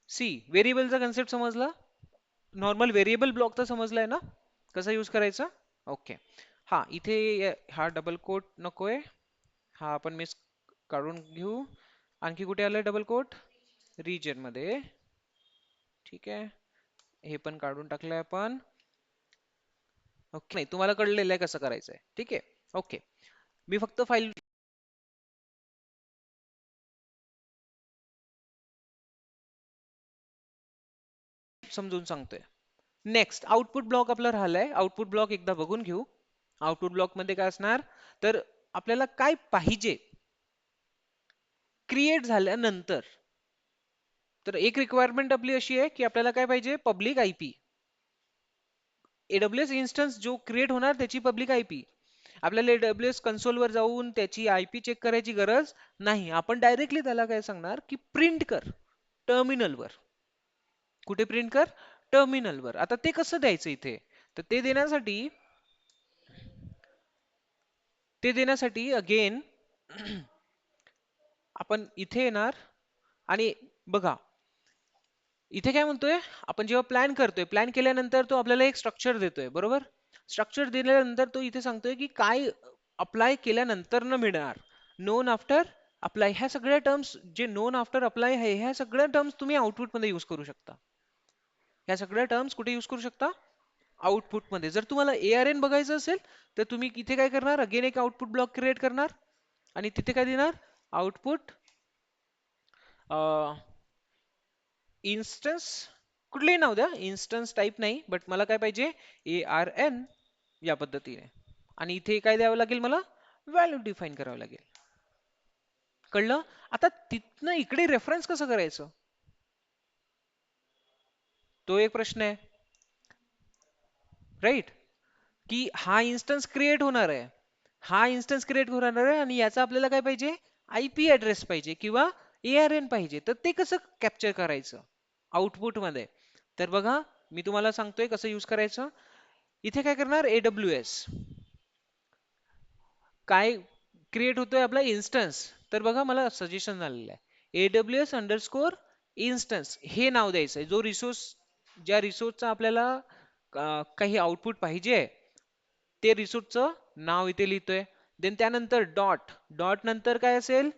C व्हेरिएबलचा concept समजला. Normal variable block तर समजलाय ना, कसा यूज करायचा. ओके. हा इथे हा डबल कोट नकोय, हा आपण मिस काढून घेऊ. आणखी कुठे आलंय डबल कोट? रिजन मध्ये. ठीक आहे, हे पण काढून टाकलंय आपण. ओके, नाही तुम्हाला कळलेलं आहे कसं करायचंय. ठीक आहे. ओके, मी फक्त फाईल समजून सांगतोय. नेक्स्ट आउटपुट ब्लॉक आपला राहिलाय. आउटपुट ब्लॉक एकदा बघून घेऊ. आउटपुट ब्लॉक मध्ये काय असणार, तर आपल्याला काय पाहिजे क्रिएट झाल्यानंतर. तर एक रिक्वायरमेंट आपली अशी आहे की आपल्याला काय पाहिजे, पब्लिक आयपी. एडब्ल्यूएस इन्स्टन्स जो क्रिएट होणार त्याची पब्लिक आयपी. आपल्याला एडब्ल्यूएस कन्सोल वर जाऊन त्याची आयपी चेक करायची गरज नाही. आपण डायरेक्टली त्याला काय सांगणार की प्रिंट कर टर्मिनलवर. कुठे प्रिंट कर? टर्मिनलवर. आता ते कसं द्यायचं इथे, तर ते देण्यासाठी अगेन आपण इथे येणार आणि बघा इथे काय म्हणतोय, आपण जेव्हा प्लॅन करतोय, प्लॅन केल्यानंतर तो आपल्याला एक स्ट्रक्चर देतोय बरोबर. स्ट्रक्चर दिल्यानंतर तो इथे सांगतोय की काय अप्लाय केल्यानंतर न मिळणार. नोन आफ्टर अप्लाय, ह्या सगळ्या टर्म्स जे नोन आफ्टर अप्लाय आहे, ह्या सगळ्या टर्म्स तुम्ही आउटपुट मध्ये यूज करू शकता. ह्या सगळ्या टर्म्स कुठे यूज करू शकता? आउटपुट मध्ये. जर तुम्हाला ARN बघायचं असेल तर तुम्ही इथे काय करणार, अगेन एक आउटपुट ब्लॉक क्रिएट करणार आणि तिथे काय देणार, आउटपुट इन्स्टन्स. कुठलेही नाव द्या, इन्स्टन्स टाईप नाही, बट मला काय पाहिजे, ARN या पद्धतीने. आणि इथे काय द्यावं लागेल, मला व्हॅल्यू डिफाईन करावं लागेल. कळलं? आता तिथनं इकडे रेफरन्स कसं करायचं, तो एक प्रश्न आहे. राईट, की हा इन्स्टन्स क्रिएट होणार आहे, हा इन्स्टन्स क्रिएट होणार आहे आणि याचा आपल्याला काय पाहिजे, आयपी ऍड्रेस पाहिजे किंवा ARN पाहिजे. तर ते कसं कॅप्चर करायचं आउटपुट मध्ये. तर बघा मी तुम्हाला सांगतोय कसं यूज करायचं. इथे काय करणार, AWS काय क्रिएट होतोय आपला इन्स्टन्स. तर बघा मला सजेशन झालेलं आहे, AWS अंडरस्कोर इन्स्टन्स हे नाव द्यायचं आहे. जो रिसोर्स, ज्या रिसोर्सचा आपल्याला काही आउटपुट पाहिजे, ते रिसोर्सचं नाव इथे लिहितोय. देन त्यानंतर डॉट, डॉट नंतर काय असेल,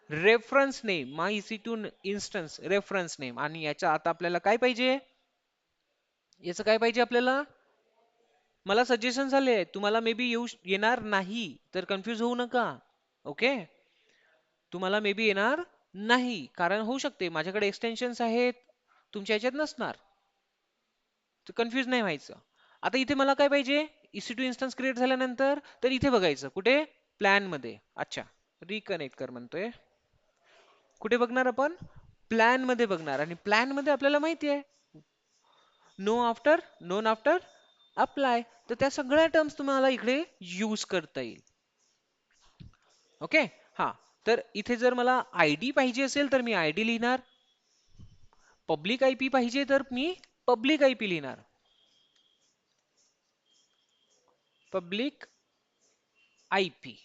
रेफरन्स नेम, माय EC2 इन्स्टन्स रेफरन्स नेम. आणि याच्या आता आपल्याला काय पाहिजे, याचं काय पाहिजे आपल्याला. मला सजेशन झाले, तुम्हाला मे बी येणार नाही तर कन्फ्युज होऊ नका. ओके, तुम्हाला मे बी येणार नाही कारण होऊ शकते माझ्याकडे एक्सटेन्शन्स आहेत, तुमच्या ह्याच्यात नसणार, तर कन्फ्युज नाही व्हायचं. आता इथे मला काय पाहिजे, EC2 इन्स्टन्स क्रिएट झाल्यानंतर, तर इथे बघायचं कुठे, प्लॅन मध्ये. अच्छा, रिकनेक्ट कर म्हणतोय. कुठे बघणार आपण, प्लॅन मध्ये बघणार. आणि प्लॅन मध्ये आपल्याला माहिती आहे know after, non after apply. तर त्या सगळ्या टर्म्स तुम्हाला इकडे यूज करता येईल. ओके. हा, तर इथे जर मला आयडी पाहिजे असेल तर मी आयडी लिहिणार, पब्लिक आयपी पाहिजे तर मी पब्लिक आयपी लिहिणार. पब्लिक आयपी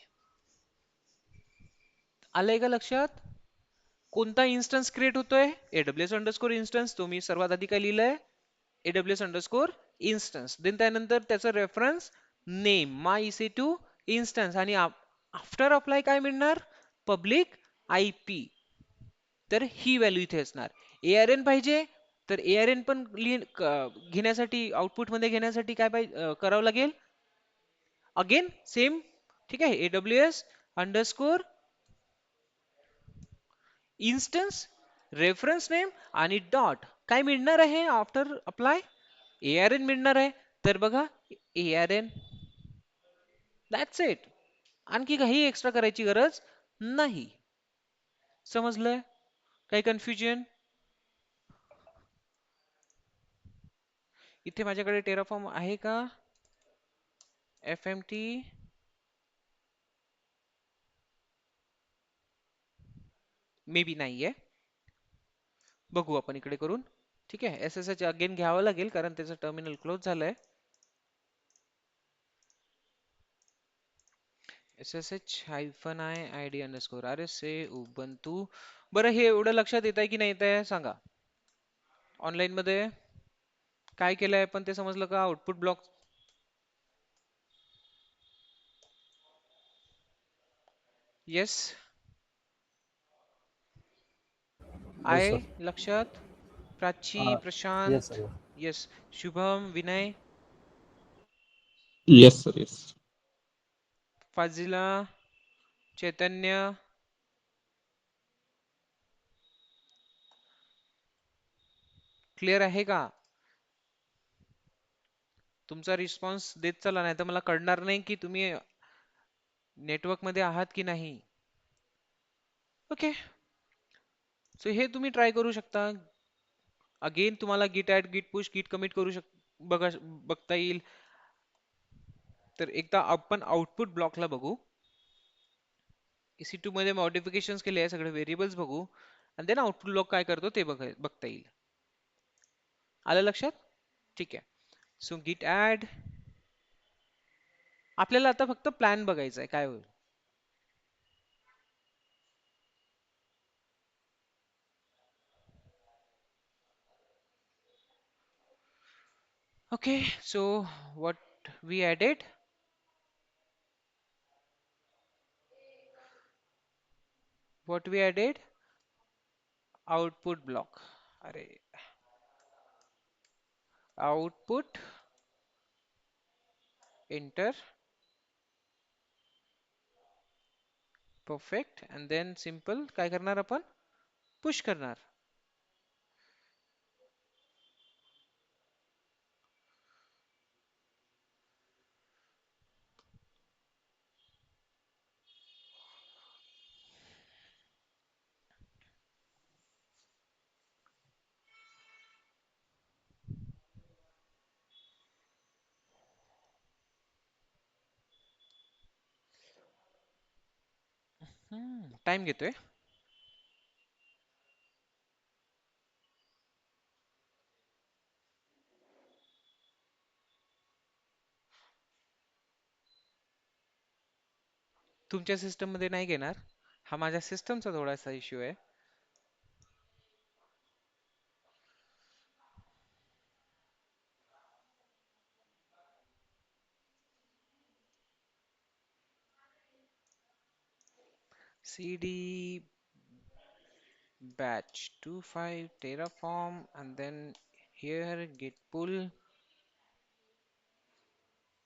आलंय का लक्षात. कोणता इन्स्टन्स क्रिएट होतोय, AWS अंडरस्कोर इन्स्टन्स. तो मी सर्वात आधी काय लिहिलंय, AWS अंडरस्कोर इन्स्टन्स. देन त्यानंतर त्याचा रेफरन्स नेम माय EC2 इन्स्टन्स. आणि आफ्टर अप्लाय काय मिळणार, पब्लिक आयपी. तर ही व्हॅल्यू इथे असणार. ARN पाहिजे तर ARN पण घेण्यासाठी, आउटपुट मध्ये घेण्यासाठी काय पाहिजे करावं लागेल, अगेन सेम. ठीक आहे, AWS underscore instance reference name आणि डॉट. काय मिळणार आहे आफ्टर अप्लाय, ARN मिळणार आहे. तर बघा ARN, दॅट्स इट. आणखी काही एक्स्ट्रा करायची गरज नाही. समजलंय? काही कन्फ्युजन? इथे माझ्याकडे टेराफॉर्म आहे का, FMT मे बी नाहीये. बघू आपण इकडे करून. ठीक आहे, SSH अगेन घ्यावं लागेल कारण त्याचं टर्मिनल क्लोज झालंय. SSH-i ID_RSA Ubuntu. बरं हे एवढं लक्षात येत आहे की नाही येत आहे सांगा. ऑनलाईन मध्ये काय केलंय पण ते समजलं का? Output block. येस. Yes, आहे sir. लक्षात? Prachi, Uh, yes, Prashant. sir. Yes. Shubham, Vinay, Yes, sir. Yes. फाजिला, चैतन्य. क्लिअर आहे का? तुमचा रिस्पॉन्स देत चला, नाही तर मला कळणार नाही की तुम्ही नेटवर्क मध्ये आहात की नाही. ओके. सो हे तुम्ही ट्राय करू शकता. अगेन तुम्हाला गिट ऍड, गिट पुश, गिट कमिट करू बघता येईल. तर एकदा आपण आउटपुट ब्लॉकला बघू. EC2 मध्ये मॉडिफिकेशन्स केले आहे, सगळे व्हेरिएबल्स बघू आणि देन आउटपुट ब्लॉक काय करतो ते बघता येईल. आलं लक्षात? ठीक आहे. सो गिट ऍड. आपल्याला आता फक्त प्लॅन बघायचा आहे काय होईल. Okay, so what we added? What we added? Output block. अरे, output, enter, perfect, and then simple काय करणार आपण? पुश करणार. टाइम घेतोय. तुमच्या सिस्टम मध्ये नाही घेणार. हा माझ्या सिस्टमचा थोडासा इश्यू आहे. cd batch 25 terraform and then here git pull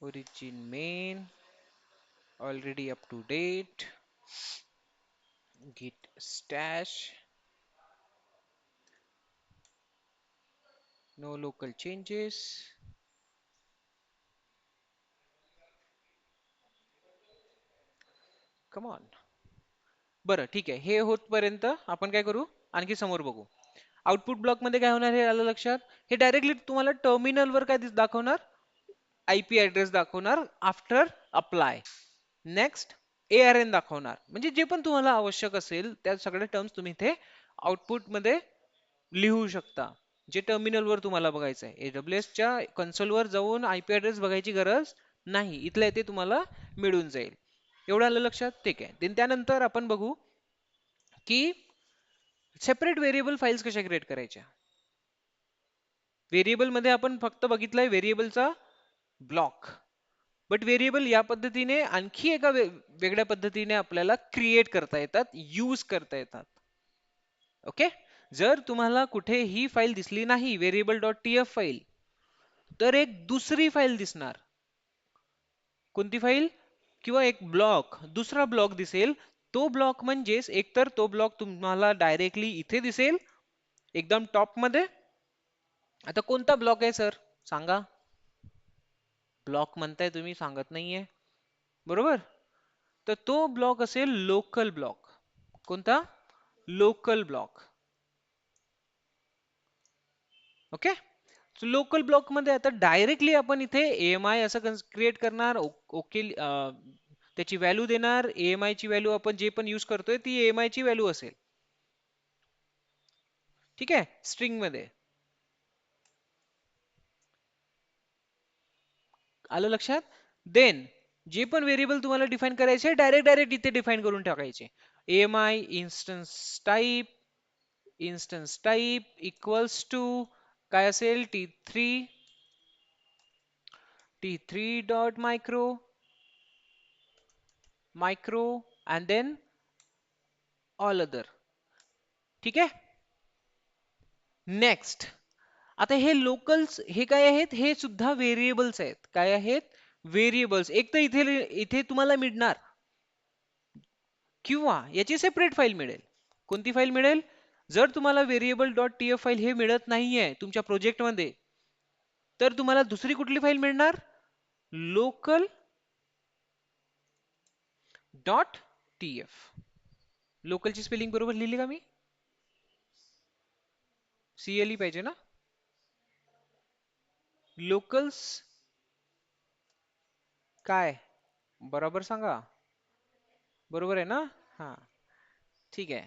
origin main already up to date, git stash, no local changes. Come on. बरं ठीक आहे. हे होतपर्यंत आपण काय करू, आणखी समोर बघू. आउटपुट ब्लॉक मध्ये काय होणार हे आलं लक्षात? हे डायरेक्टली तुम्हाला टर्मिनलवर काय दाखवणार? IP ऍड्रेस दाखवणार आफ्टर अप्लाय. नेक्स्ट ARN दाखवणार. म्हणजे जे पण तुम्हाला आवश्यक असेल त्या सगळ्या टर्म्स तुम्ही इथे आउटपुट मध्ये लिहू शकता. जे टर्मिनलवर तुम्हाला बघायचं आहे. AWS च्या कन्सोलवर जाऊन IP ऍड्रेस बघायची गरज नाही. इथल्या इथे तुम्हाला मिळून जाईल. एवढं आलं लक्षात? ठीक आहे. त्यानंतर आपण बघू की सेपरेट व्हेरिएबल फाइल्स कशा क्रिएट करायच्या. व्हेरिएबल मध्ये आपण फक्त बघितलंय व्हेरिएबलचा ब्लॉक. बट व्हेरिएबल या पद्धतीने आणखी एका वेगळ्या पद्धतीने आपल्याला क्रिएट करता येतात, यूज करता येतात. ओके. जर तुम्हाला कुठे ही फाईल दिसली नाही व्हेरिएबल डॉट टीएफ फाईल, तर एक दुसरी फाईल दिसणार. कोणती फाईल? किंवा एक ब्लॉक, दुसरा ब्लॉक दिसेल. तो ब्लॉक म्हणजेच एकतर तो ब्लॉक तुम्हाला डायरेक्टली इथे दिसेल एकदम टॉप मध्ये. आता कोणता ब्लॉक आहे सर सांगा? ब्लॉक म्हणताय तुम्ही, सांगत नाहीये. बरोबर. तर तो ब्लॉक असेल लोकल ब्लॉक. कोणता? Local block. Okay. Local block मध्ये आता डायरेक्टली आपण इथे AMI असं क्रिएट करणार. ओके. त्याची व्हॅल्यू देणार. AMI ची व्हॅल्यू आपण जे पण यूज करतोय ती AMI ची व्हॅल्यू असेल. ठीक आहे. स्ट्रिंग मध्ये. आलं लक्षात? देन जे पण व्हेरिएबल तुम्हाला डिफाइन करायचे डायरेक्ट इथे डिफाइन करून टाकायचे. AMI instance type equals to काय असेल t3 dot micro and then all other. ठीक आहे. नेक्स्ट, आता हे लोकल्स हे काय आहेत, हे सुद्धा व्हेरिएबल्स आहेत. काय आहेत? व्हेरिएबल्स. एक तर इथे इथे तुम्हाला मिळणार किंवा याची सेपरेट फाईल मिळेल. कोणती फाईल मिळेल? जर तुम्हाला व्हेरिएबल डॉट टीएफ फाईल हे मिळत नाहीये तुमच्या प्रोजेक्टमध्ये, तर तुम्हाला दुसरी कुठली फाईल मिळणार? Local dot TF. लोकलची स्पेलिंग बरोबर लिहिली का मी? सीएलई पाहिजे ना? लोकल्स काय? बरोबर सांगा. बरोबर आहे ना? हा, ठीक आहे.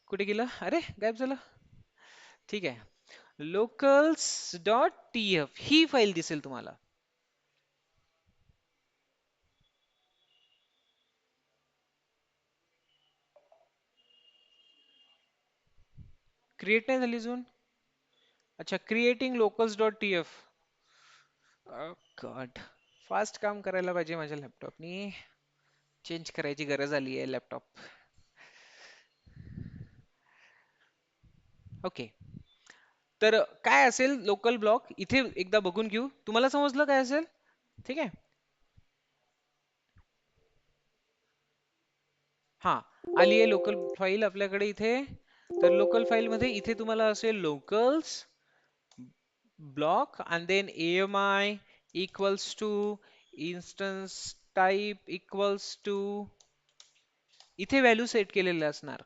कुठे गेलं? अरे गायब झालं. ठीक आहे. locals डॉट टीएफ ही फाईल दिसेल तुम्हाला. क्रिएट नाही झाली अजून. अच्छा, creating locals dot TF. God, fast काम करायला पाहिजे माझ्या लॅपटॉपनी. चेंज करायची गरज आली आहे लॅपटॉप. ओके, तर काय असेल लोकल ब्लॉक इथे एकदा बघून घेऊ. तुम्हाला समजलं काय असेल? ठीक आहे. हा, आली आहे लोकल फाईल आपल्याकडे इथे. तर लोकल फाईल मध्ये इथे तुम्हाला असेल locals block and then AMI equals to instance type equals to, इथे व्हॅल्यू सेट केलेल्या असणार.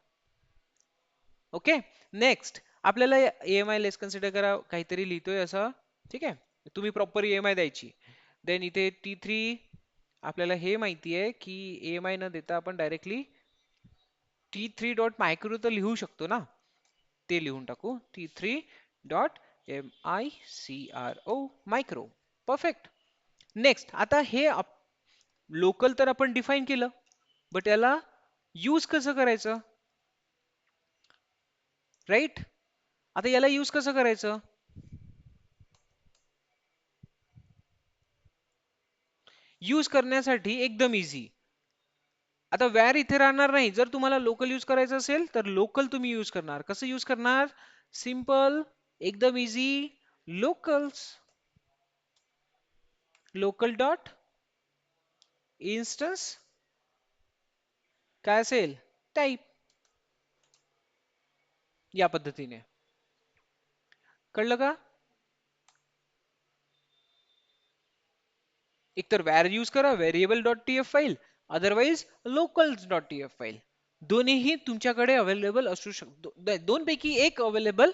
ओके. नेक्स्ट, आपल्याला AMI लेस कन्सिडर करा, काहीतरी लिहितोय असं. ठीक आहे, तुम्ही प्रॉपर EMI द्यायची. देन इथे T3 आपल्याला हे माहिती आहे की AMI न देता आपण डायरेक्टली T3 डॉट मायक्रो तर लिहू शकतो ना, ते लिहून टाकू. T3 dot MICRO micro. Perfect. Next, आता हे लोकल तर आपण डिफाईन केलं, बट याला यूज कसं करायचं? राईट. आता याला यूज कसं करायचं? यूज करण्यासाठी एकदम इझी. आता व्हॅर इथे राहणार नाही. जर तुम्हाला लोकल यूज करायचं असेल तर लोकल तुम्ही यूज करणार. कसं यूज करणार? सिंपल, एकदम easy. Locals local dot instance काय असेल? टाईप. या पद्धतीने. कळलं का? एकतर व्हॅर यूज करा, variable dot TF file, otherwise locals dot TF file. दोन्हीही तुमच्याकडे अवेलेबल असू शकतो. दोन पैकी एक अवेलेबल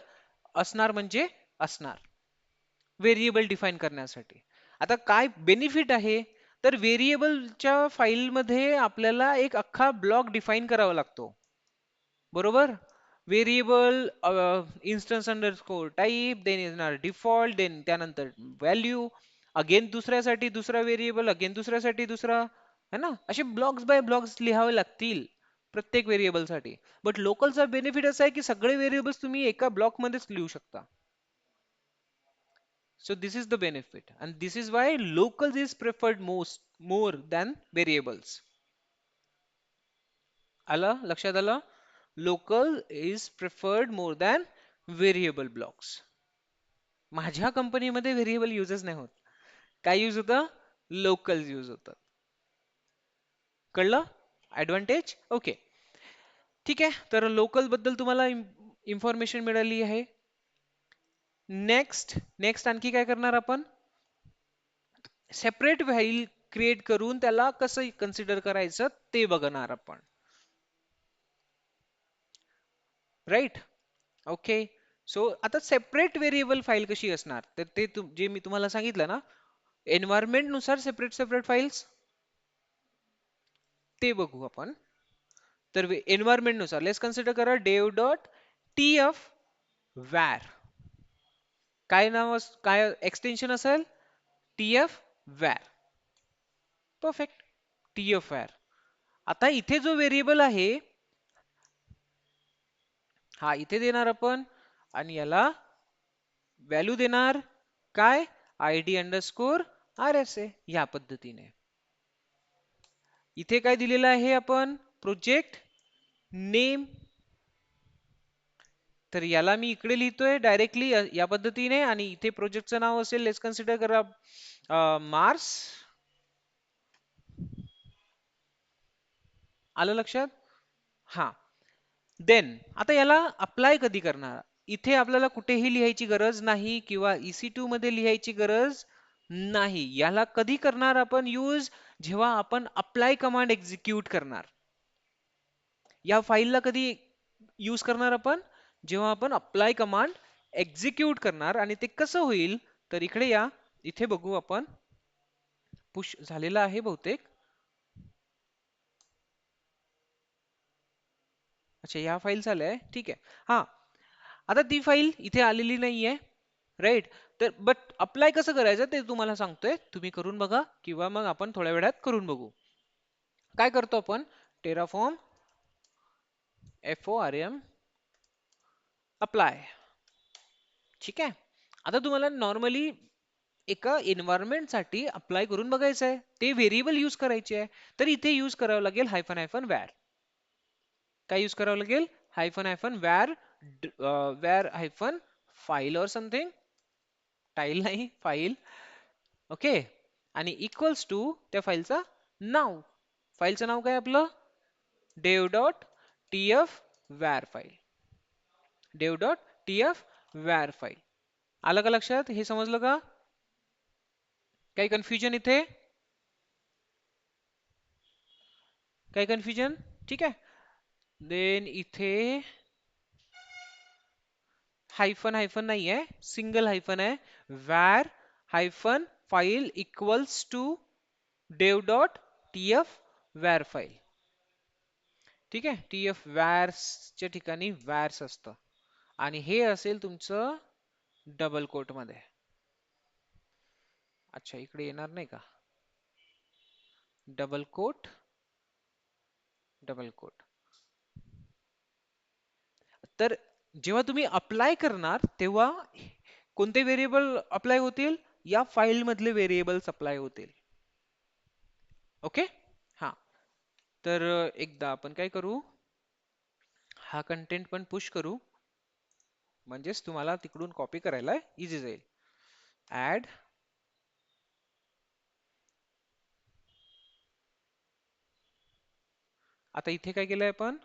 असणार म्हणजे असणार व्हेरिएबल डिफाईन करण्यासाठी. आता काय बेनिफिट आहे? तर व्हेरिएबलच्या फाईलमध्ये आपल्याला एक अख्खा ब्लॉक डिफाईन करावा लागतो. बरोबर? Variable instance underscore type, then येणार डिफॉल्ट, देन त्यानंतर व्हॅल्यू, अगेन दुसऱ्यासाठी दुसरा व्हेरिएबल, अगेन दुसऱ्यासाठी दुसरा, है ना? असे ब्लॉक्स बाय ब्लॉक्स लिहावे लागतील प्रत्येक व्हेरिएबलसाठी. बट लोकलचा बेनिफिट असा आहे की सगळे व्हेरिएबल्स तुम्ही एका ब्लॉक मध्येच लिहू शकता. So this is the benefit, and this is why locals is preferred more than variables. आलं लक्षात आलं? Local is preferred more than variable blocks. माझ्या कंपनीमध्ये व्हेरिएबल युजच नाही होत. काय यूज होतं? लोकल यूज होतं. कळलं ऍडव्हान्टेज? ओके, ठीक आहे. तर लोकल बद्दल तुम्हाला इन्फॉर्मेशन मिळाली आहे. नेक्स्ट नेक्स्ट आणखी काय करणार आपण? सेपरेट फाईल क्रिएट करून त्याला कसं कन्सिडर करायचं ते बघणार आपण. राईट. ओके. सो आता सेपरेट व्हेरिएबल फाईल कशी असणार? तर ते जे मी तुम्हाला सांगितलं ना, एन्व्हायरमेंट नुसार सेपरेट सेपरेट फाईल्स, ते बघू आपण. तर एन्व्हायरमेंट नुसार लेट्स कन्सिडर करा dev डॉट टीएफ var. काय नाव काय एक्सटेन्शन असेल? TF var. Perfect. TF var. आता इथे जो व्हेरिएबल आहे, हा इथे देणार आपण आणि याला व्हॅल्यू देणार काय, ID अंडरस्कोर RSA या पद्धतीने. इथे काय दिलेलं आहे आपण, प्रोजेक्ट नेम, तर याला मी इकडे लिहितोय डायरेक्टली या पद्धतीने, आणि इथे प्रोजेक्टचं नाव असेल, लेट्स कन्सिडर करा मार्स. आलं लक्षात? हा. देन आता याला अप्लाय कधी करणार, इथे आपल्याला कुठेही लिहायची गरज नाही किंवा EC2 मध्ये लिहायची गरज नाही. याला कधी करणार आपण यूज, जेव्हा आपण अप्लाय कमांड एक्झिक्यूट करणार. या फाईलला कधी यूज करणार आपण, जेव्हा आपण अप्लाय कमांड एक्झिक्यूट करणार. आणि ते कसं होईल, तर इकडे या, इथे बघू आपण, पुश झालेला आहे बहुतेक. अच्छा, या फाईल झालंय, ठीक आहे. हा, आता ती फाईल इथे आलेली नाहीये, राईट. तर बट अप्लाय कसं करायचं ते तुम्हाला सांगतोय, तुम्ही करून बघा किंवा मग आपण थोड्या वेळात करून बघू. काय करतो आपण, टेराफॉर्म FORM अप्लाय. ठीक आहे. आता तुम्हाला नॉर्मली एका एन्व्हायरमेंट साठी अप्लाय करून बघायचं आहे, ते व्हेरिएबल यूज करायचे आहे. तर इथे यूज करावं लागेल हायफन हायफन वॅर. काय यूज करावं लागेल, hyphen hyphen where, where hyphen file और समथिंग, टाईल नाही फाईल. ओके. आणि इक्वल्स टू त्या फाईलचं नाव. फाईलचं नाव काय आपलं, dev dot tf var file. dev dot tf var file. आलं का लक्षात, हे समजलं का, काही कन्फ्युजन इथे, काही कन्फ्युजन, ठीक आहे. देन इथे हायफन हायफन नाही आहे, सिंगल हायफन आहे, var hyphen file equals to dev dot tf var file. ठीक आहे, tf vars च्या ठिकाणी vars असतं, आणि हे असेल तुमचं डबल कोट मध्ये. अच्छा, इकडे येणार नाही का, डबल कोट, डबल कोट. तर जेव्हा तुम्ही अप्लाय करणार तेव्हा कोणते व्हेरिएबल अप्लाय होतील, या फाईल मधले व्हेरिएबल्स अप्लाय होतील. ओके. हा, तर एकदा आपण काय करू, हा कंटेंट पण पुश करू, म्हणजेच तुम्हाला तिकडून कॉपी करायला इझी जाईल. ऍड, आता इथे काय केलंय आपण,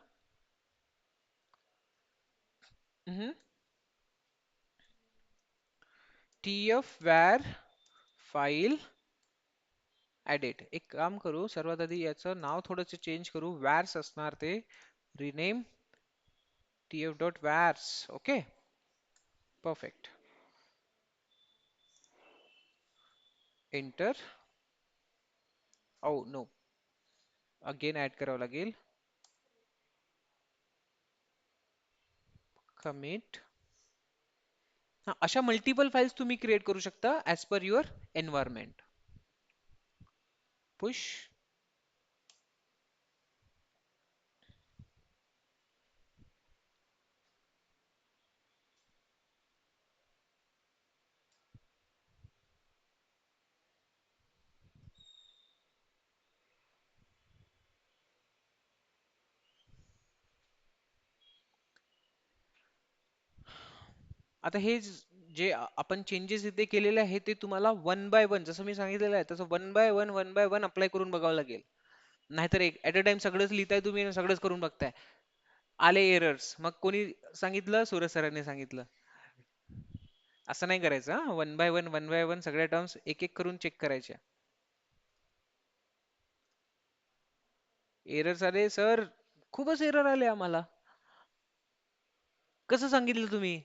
tf var फाईल एडिट. एक काम करू, सर्वात आधी याचं नाव थोडंसं चेंज करू, वॅर्स असणार ते, rename tf dot vars. Okay, perfect. Enter. Oh no, again add करावं लागेल, कमिट. हा, अशा मल्टिपल फाइल्स तुम्ही क्रिएट करू शकता as per your environment. Push. आता हे जे आपण चेंजेस इथे केलेले आहे ते तुम्हाला वन बाय वन, जसं मी सांगितलेलं आहे तसं वन बाय वन अप्लाय करून बघावं लागेल. नाहीतर एक ऍट अ टाइम सगळंच लिहिताय तुम्ही आणि सगळंच करून बघताय, आले एरर्स, मग कोणी सांगितलं, सूरज सरांनी सांगितलं. असं नाही करायचं, वन बाय वन सगळ्या टर्म्स एक एक करून चेक करायच्या. एरर्स आले सर, खूपच एरर आले आम्हाला. कसं सांगितलं तुम्ही,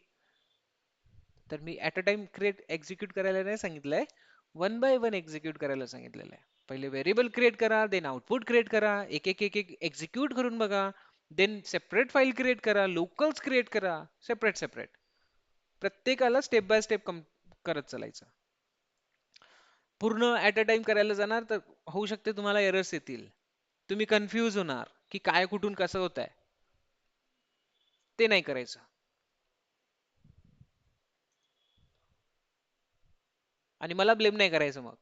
तर मी at a time create execute करायला नाही सांगितलंय, वन बाय वन एक्झिक्यूट करायला सांगितलेलं आहे. पहिले व्हेरिएबल क्रिएट करा, देन आउटपुट क्रिएट करा, एक एक एक एक एक्झिक्यूट करून बघा, देन सेपरेट फाईल क्रिएट करा, लोकल्स क्रिएट करा, सेपरेट सेपरेट, प्रत्येकाला स्टेप बाय स्टेप करत चालायचं. पूर्ण ऍट अ टाइम करायला जाणार तर होऊ शकते तुम्हाला एरर्स येतील, तुम्ही कन्फ्यूज होणार की काय कुठून कसं होत आहे, ते नाही करायचं. आणि मला ब्लेम नाही करायचं मग.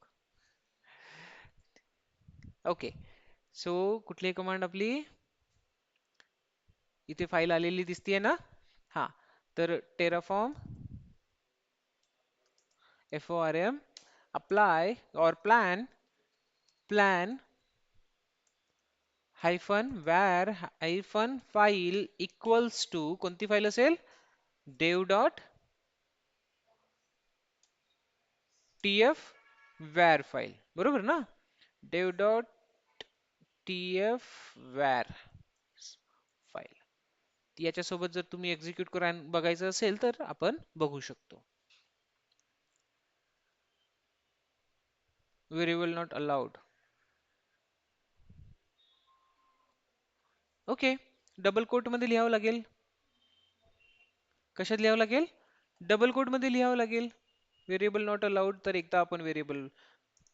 ओके, सो कुठली कमांड आपली इथे फाईल आलेली दिसतीये ना? हा, तर Terraform FORM apply or plan hyphen var hyphen file equals to कोणती फाईल असेल? dev dot tf var file, बरोबर ना? dev dot tf var file याच्यासोबत जर तुम्ही एक्झिक्यूट करा बघायचं असेल तर आपण बघू शकतो. Variable not allowed. Okay, double quote मध्ये लिहावं लागेल. कशात लिहावं लागेल? डबल कोट मध्ये लिहावं लागेल. व्हेरिएबल नॉट अलाउड, तर एकदा आपण व्हेरिएबल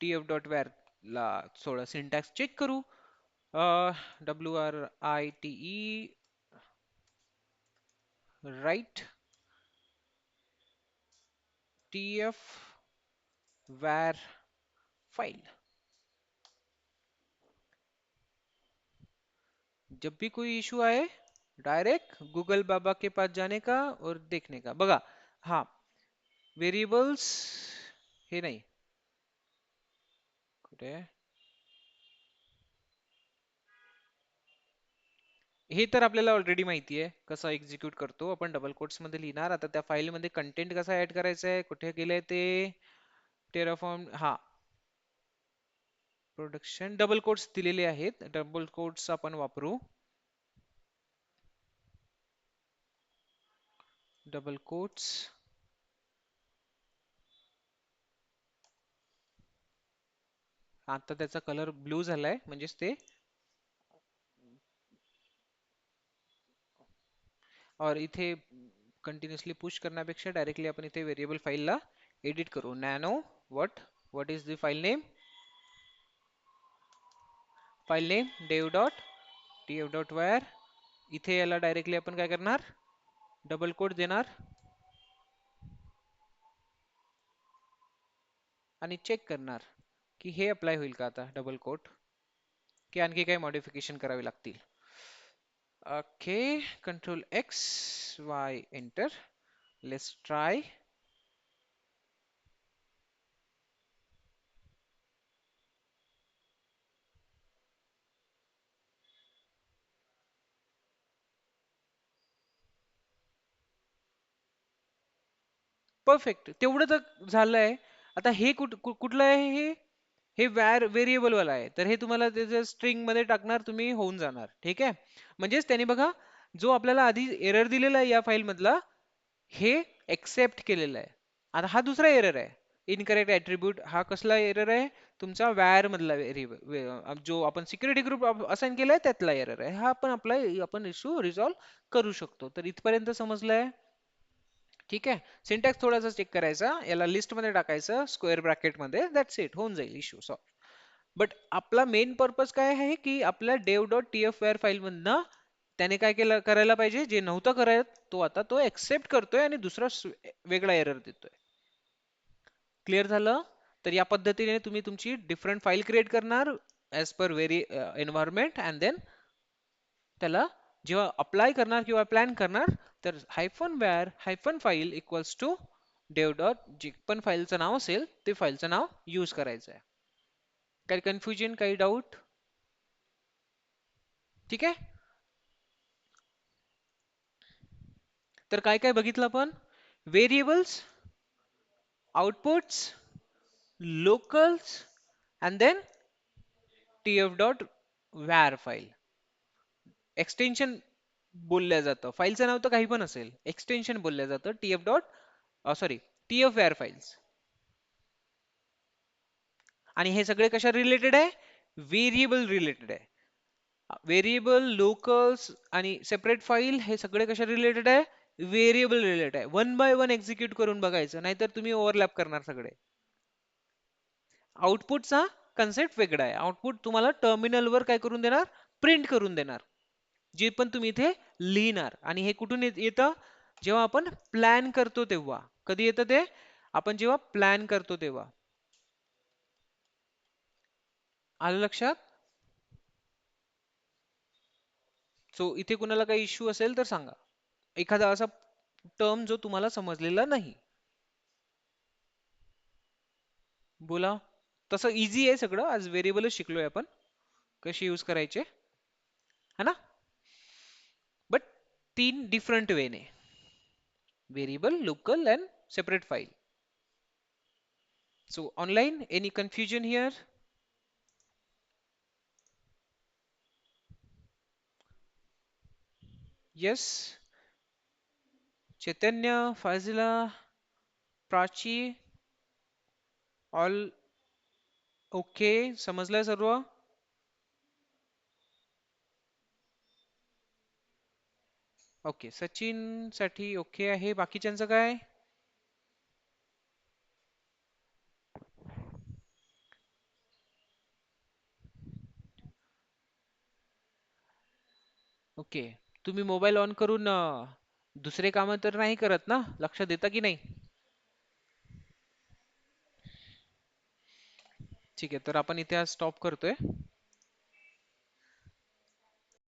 tf डॉट var ला थोडा सिंटॅक्स चेक करू. WRITE write tf var file. जब भी कोई इशू आए डायरेक्ट गूगल बाबा के पास जाने का और देखने का. बघा, हा व्हेरिएबल्स हे नाही कुठे आहे? हे तर आपल्याला ऑलरेडी माहिती आहे कसं एक्झिक्यूट करतो आपण. डबल कोट्स मध्ये लिहिणार. आता त्या फाईल मध्ये कंटेंट कसा ऍड करायचा आहे, कुठे गेलंय ते टेराफॉर्म. हा, प्रोडक्शन डबल कोट्स दिलेले आहेत, डबल कोट्स आपण वापरू. डबल कोट्स आता त्याचा कलर ब्लू झालाय म्हणजेच ते. और इथे कंटिन्युअसली पुश करण्यापेक्षा डायरेक्टली आपण इथे व्हेरिएबल फाईलला एडिट करू. Nano what is the file name? File name dev dot tf dot var. इथे याला डायरेक्टली आपण काय करणार? डबल कोट देणार आणि चेक करणार की हे अप्लाय होईल का आता डबल कोट, की आणखी काही मॉडिफिकेशन करावे लागतील. Okay, control x Y enter. Let's try. Perfect, तेवढं तर झालंय. आता हे कुठलं आहे हे? हे व्हेरिएबल वाला आहे, तर हे तुम्हाला त्याच्या स्ट्रिंग मध्ये टाकणार तुम्ही, होऊन जाणार. ठीक आहे, म्हणजेच त्याने बघा जो आपल्याला आधी एरर दिलेला आहे या फाईल मधला, हे एक्सेप्ट केलेलं आहे. आता हा दुसरा एरर आहे, इनकरेक्ट ऍट्रिब्यूट. हा कसला एरर आहे? तुमचा वॅर मधला जो आपण सिक्युरिटी ग्रुप असाइन केलाय त्यातला एरर आहे. हा आपण इश्यू रिझॉल्व्ह करू शकतो. तर इथपर्यंत समजलंय? ठीक आहे, सिंटॅक्स थोडासा चेक करायचा, याला लिस्ट मध्ये टाकायचं स्क्वेअर ब्रॅकेट मध्ये, दॅट्स इट, होऊन जाईल इश्यू सॉल्व. बट आपला मेन पर्पज काय आहे की आपल्या dev dot tf var file मधनं त्याने काय केलं करायला पाहिजे, जे नव्हतं करत तो आता तो एक्सेप्ट करतोय आणि दुसरा वेगळा एरर देतोय. क्लिअर झालं? तर या पद्धतीने तुम्ही तुमची डिफरंट फाईल क्रिएट करणार as per every environment, and then त्याला जेव्हा अप्लाय करणार किंवा प्लॅन करणार, तर hyphen var hyphen file equals to dev dot जे पण फाईलचं नाव असेल ते फाईलचं नाव यूज करायचं आहे. काही कन्फ्युजन, काही डाऊट? ठीक आहे, तर काय काय बघितलं आपण? Variables, outputs, locals, and then tf dot var file. Extension बोलल्या जातं, फाईलचं नाव तर काही पण असेल, एक्सटेन्शन बोलल्या जातं tf dot sorry tf var files. आणि हे सगळे कशा रिलेटेड आहे? व्हेरिएबल रिलेटेड आहे. व्हेरिएबल, लोकल्स आणि सेपरेट फाईल हे सगळे कशा रिलेटेड आहे? व्हेरिएबल रिलेटेड आहे. वन बाय वन एक्झिक्यूट करून बघायचं, नाहीतर तुम्ही ओव्हरलॅप करणार सगळे. आउटपुटचा कन्सेप्ट वेगळा आहे. आउटपुट तुम्हाला टर्मिनलवर काय करून देणार? प्रिंट करून देणार, जे पण तुम्ही इथे लिहिणार. आणि हे कुठून येतं? जेव्हा आपण प्लॅन करतो तेव्हा. कधी येतं ते? आपण जेव्हा प्लॅन करतो तेव्हा. आलं लक्षात? सो इथे कुणाला काही इश्यू असेल तर सांगा. एखादा असा टर्म जो तुम्हाला समजलेला नाही. बोला. तसं इझी आहे सगळं. आज व्हेरिएबलच शिकलोय आपण कसे यूज करायचे, है ना? बट 3 डिफरंट वेने. Variable, local and separate file. So online, any confusion here? Yes. Chaitanya, Fazila, Prachi, all okay. समजलंय सर्व? ओके. सचिन साठी ओके आहे. बाकीच्यांचं काय? ओके. तुम्ही मोबाईल ऑन करून दुसरे कामं तर नाही करत ना? लक्ष देता की नाही? ठीक आहे. तर आपण इथे आज स्टॉप करतोय.